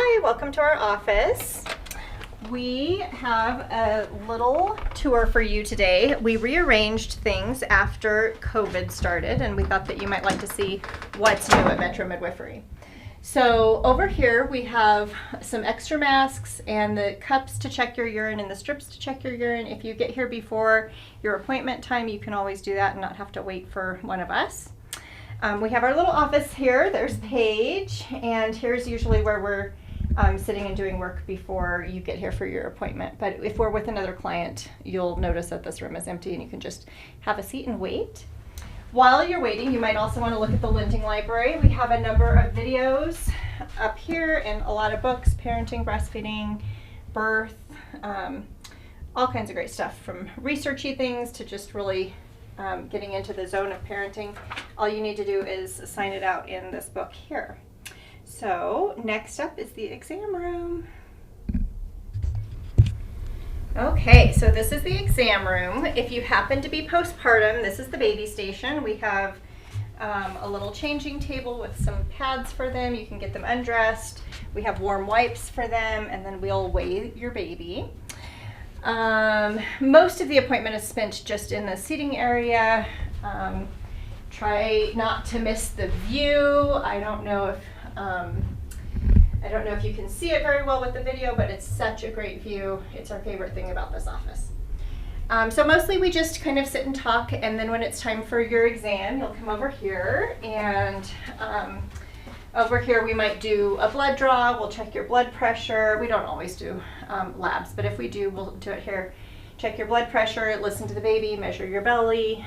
Hi, welcome to our office. We have a little tour for you today. We rearranged things after COVID started, and we thought that you might like to see what's new at Metro Midwifery. So over here we have some extra masks and the cups to check your urine and the strips to check your urine. If you get here before your appointment time, you can always do that and not have to wait for one of us. We have our little office here. There's Paige, and here's usually where we're sitting and doing work before you get here for your appointment. But if we're with another client, you'll notice that this room is empty and you can just have a seat and wait. While you're waiting, you might also want to look at the Linting Library. We have a number of videos up here and a lot of books, parenting, breastfeeding, birth, all kinds of great stuff, from researchy things to just really getting into the zone of parenting. All you need to do is sign it out in this book here. So next up is the exam room. Okay, so this is the exam room. If you happen to be postpartum, this is the baby station. We have a little changing table with some pads for them. You can get them undressed. We have warm wipes for them, and then we'll weigh your baby. Most of the appointment is spent just in the seating area. Try not to miss the view. I don't know if you can see it very well with the video, but it's such a great view. It's our favorite thing about this office. So mostly we just kind of sit and talk, and then when it's time for your exam, you'll come over here, and over here we might do a blood draw. We'll check your blood pressure. We don't always do labs, but if we do, we'll do it here. Check your blood pressure, listen to the baby, measure your belly,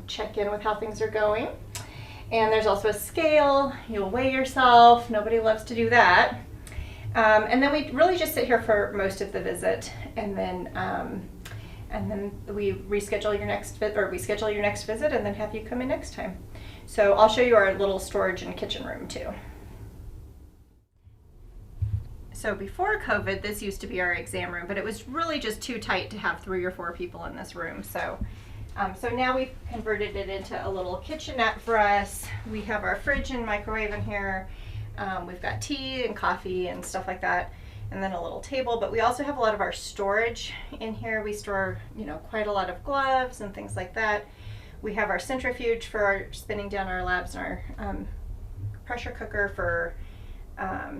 check in with how things are going. And there's also a scale. You'll weigh yourself. Nobody loves to do that. And then we really just sit here for most of the visit, and then we reschedule your next visit, or we schedule your next visit, and then have you come in next time. So I'll show you our little storage and kitchen room too. So before COVID, this used to be our exam room, but it was really just too tight to have 3 or 4 people in this room. So now we've converted it into a little kitchenette for us. We have our fridge and microwave in here. We've got tea and coffee and stuff like that, and then a little table. But we also have a lot of our storage in here. We store, quite a lot of gloves and things like that. We have our centrifuge for our spinning down our labs, and our pressure cooker for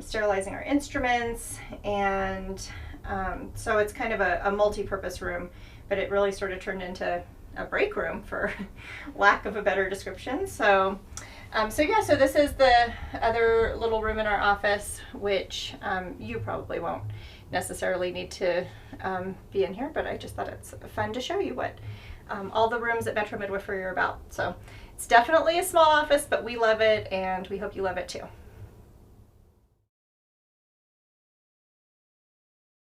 sterilizing our instruments. And so it's kind of a multi-purpose room, but it really sort of turned into a break room, for lack of a better description. So this is the other little room in our office, which you probably won't necessarily need to be in here, but I just thought it's fun to show you what all the rooms at Metro Midwifery are about. So it's definitely a small office, but we love it, and we hope you love it too.